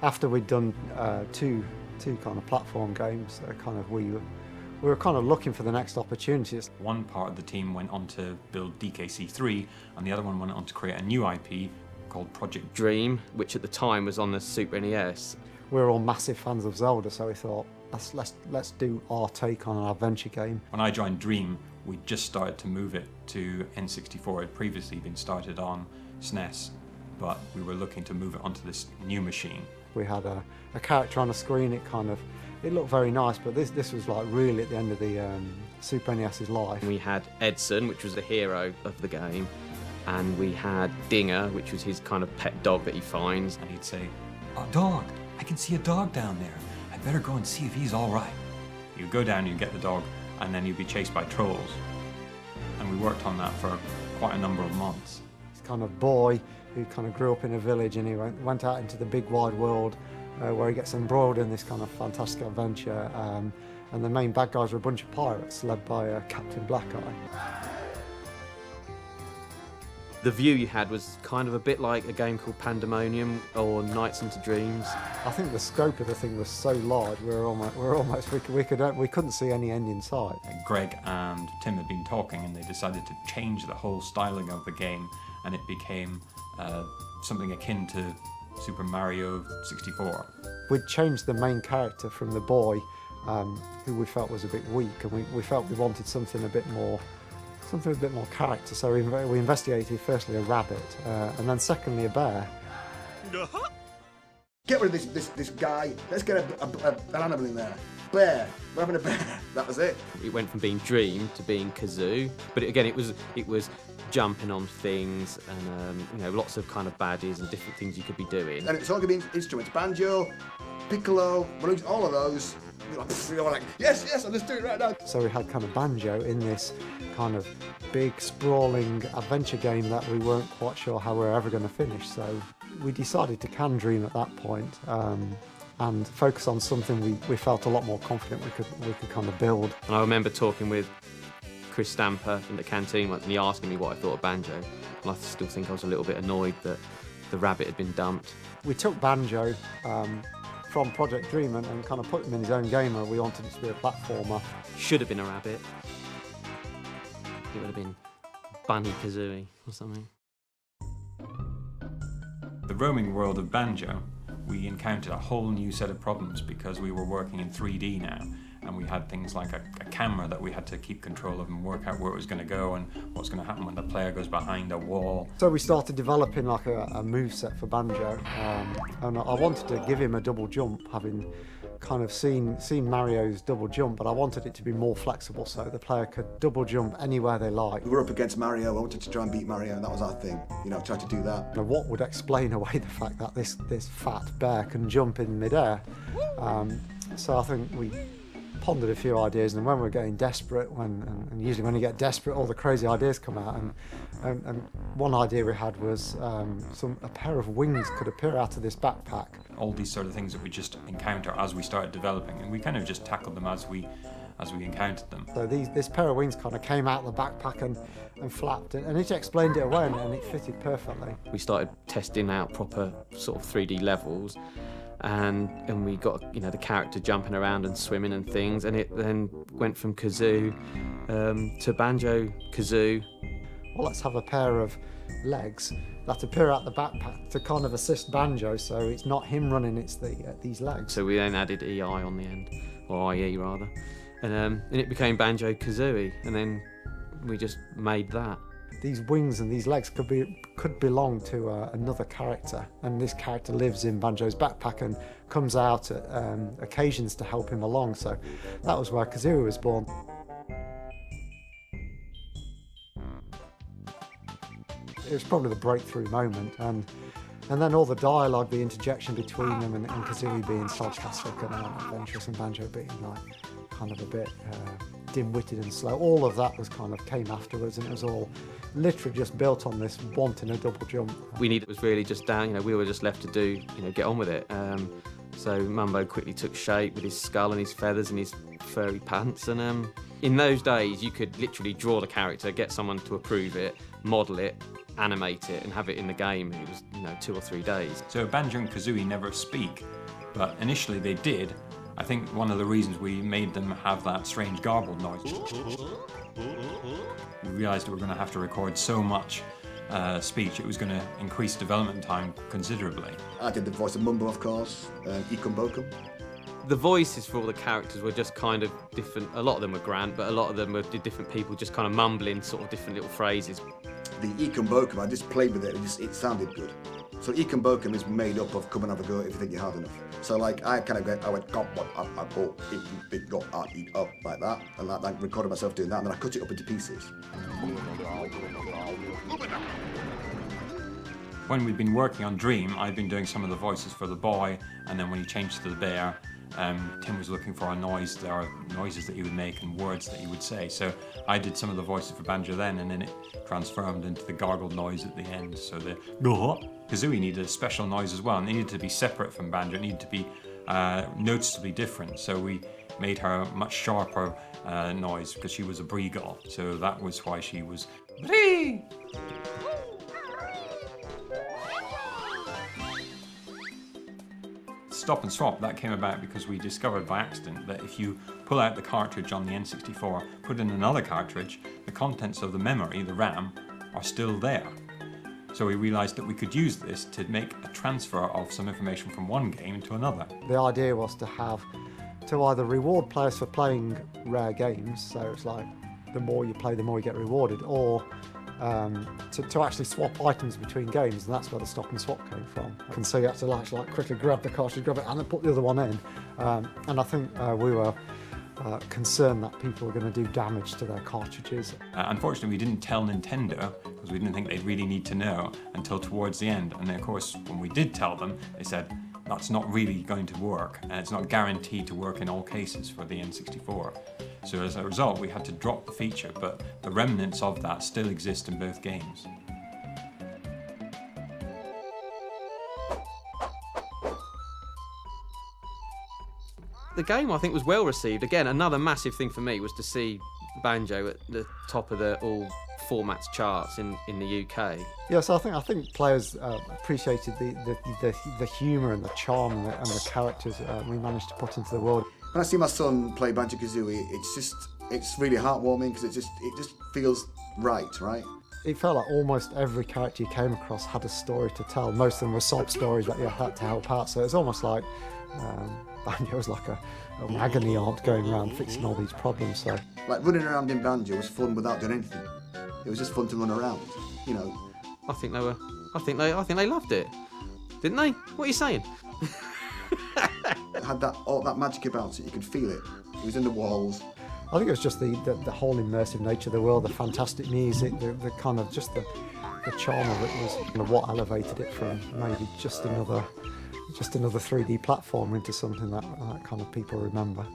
After we'd done two kind of platform games, we were kind of looking for the next opportunities. One part of the team went on to build DKC3, and the other one went on to create a new IP called Project Dream, which at the time was on the Super NES. We were all massive fans of Zelda, so we thought, let's do our take on an adventure game. When I joined Dream, we just started to move it to N64. It had previously been started on SNES, but we were looking to move it onto this new machine. We had a character on a screen. It looked very nice, but this was like really at the end of the Super NES's life. We had Edson, which was the hero of the game, and we had Dinger, which was his kind of pet dog that he finds. And he'd say, "Oh, dog, I can see a dog down there. I better go and see if he's all right." You'd go down, you'd get the dog, and then you'd be chased by trolls. And we worked on that for quite a number of months. This kind of boy who kind of grew up in a village, and he went out into the big wide world where he gets embroiled in this kind of fantastic adventure. And the main bad guys were a bunch of pirates led by Captain Blackeye. The view you had was kind of a bit like a game called Pandemonium or Nights into Dreams. I think the scope of the thing was so large, we couldn't see any end in sight. And Greg and Tim had been talking, and they decided to change the whole styling of the game, and it became something akin to Super Mario 64. We'd changed the main character from the boy, who we felt was a bit weak, and we felt we wanted something with a bit more character. So we investigated firstly a rabbit, and then secondly a bear. Get rid of this guy. Let's get an animal in there. Bear. We're having a bear. That was it. It went from being Dream to being Kazoo, but again, it was jumping on things and lots of kind of badges and different things you could be doing. And it's all going to be instruments: banjo, piccolo, all of those. You're like, yes, I'll just do it right now. So we had kind of Banjo in this kind of big, sprawling adventure game that we weren't quite sure how we were ever going to finish. So we decided to can Dream at that point, and focus on something we felt a lot more confident we could kind of build. And I remember talking with Chris Stamper in the canteen, and he asking me what I thought of Banjo, and I still think I was a little bit annoyed that the rabbit had been dumped. We took Banjo from Project Dream and kind of put him in his own game, and we wanted it to be a platformer. Should have been a rabbit. It would have been Banjo-Kazooie or something. The roaming world of Banjo, we encountered a whole new set of problems because we were working in 3D now, and we had things like a camera that we had to keep control of and work out where it was going to go and what's going to happen when the player goes behind a wall. So we started developing like a moveset for Banjo, and I wanted to give him a double jump, having kind of seen Mario's double jump, but I wanted it to be more flexible so the player could double jump anywhere they like. We were up against Mario. I wanted to try and beat Mario, and that was our thing. Try to do that. Now, what would explain away the fact that this fat bear can jump in midair? So I think we pondered a few ideas, and when we were getting desperate, and usually when you get desperate, all the crazy ideas come out. And one idea we had was a pair of wings could appear out of this backpack. All these sort of things that we just encounter as we started developing, and we kind of just tackled them as we encountered them. So this pair of wings kind of came out of the backpack and flapped, and it explained it away, and it fitted perfectly. We started testing out proper sort of 3D levels, and we got the character jumping around and swimming and things, and it then went from Kazoo to Banjo-Kazooie. Well, let's have a pair of legs that appear out the backpack to kind of assist Banjo, so it's not him running, it's these legs. So we then added EI on the end, or IE rather, and it became Banjo-Kazooie, and then we just made that. These wings and these legs could belong to another character, and this character lives in Banjo's backpack and comes out at occasions to help him along. So that was where Kazooie was born. It was probably the breakthrough moment, and then all the dialogue, the interjection between them, and Kazooie being sarcastic and adventurous, and Banjo being like kind of a bit dim-witted and slow. All of that came afterwards, and it was all literally just built on this wanting a double jump. It was really just down, we were just left to do, get on with it. So Mumbo quickly took shape with his skull and his feathers and his furry pants, and in those days you could literally draw the character, get someone to approve it, model it, animate it and have it in the game. It was, you know, 2 or 3 days. So Banjo and Kazooie never speak, but initially they did. I think one of the reasons we made them have that strange garbled noise. We realised we were going to have to record so much speech, it was going to increase development time considerably. I did the voice of Mumbo, of course, Ikum Bokum. The voices for all the characters were just kind of different. A lot of them were Grant, but a lot of them were different people just kind of mumbling sort of different little phrases. The Ikum Bokum, I just played with it, it sounded good. So Ikum Bokum is made up of come and have a go if you think you're hard enough. So like I went got what big got eat up like that, and like recorded myself doing that, and then I cut it up into pieces. When we'd been working on Dream, I'd been doing some of the voices for the boy, and then when he changed to the bear, Tim was looking for a noise. There are noises that he would make and words that he would say. So I did some of the voices for Banjo then, and then it transformed into the gargled noise at the end. So the Kazooie needed a special noise as well, and it needed to be separate from Banjo. It needed to be noticeably different. So we made her a much sharper noise because she was a Breagull. So that was why she was Bree. Stop and Swap, that came about because we discovered by accident that if you pull out the cartridge on the N64, put in another cartridge, the contents of the memory, the RAM, are still there. So we realised that we could use this to make a transfer of some information from one game to another. The idea was to either reward players for playing rare games, so it's like the more you play, the more you get rewarded, or to actually swap items between games, and that's where the Stop and Swap came from. And so you have to like quickly grab the cartridge, grab it, and then put the other one in. And I think we were concerned that people were going to do damage to their cartridges. Unfortunately, we didn't tell Nintendo because we didn't think they'd really need to know until towards the end. And then, of course, when we did tell them, they said that's not really going to work, and it's not guaranteed to work in all cases for the N64. So as a result, we had to drop the feature, but the remnants of that still exist in both games. The game, I think, was well received. Again, another massive thing for me was to see Banjo at the top of the all formats charts in the UK. Yeah, so I think players appreciated the humour and the charm and the characters we managed to put into the world. When I see my son play Banjo-Kazooie, it's really heartwarming because it just feels right? It felt like almost every character you came across had a story to tell. Most of them were sob stories that you had to help out. So it's almost like Banjo was like an agony aunt going around fixing all these problems. So like running around in Banjo was fun without doing anything. It was just fun to run around, you know. I think they loved it, didn't they? What are you saying? It had all that magic about it. You could feel it. It was in the walls. I think it was just the whole immersive nature of the world, the fantastic music, the kind of just the charm of it was kind of what elevated it from maybe just another 3D platform into something that kind of people remember.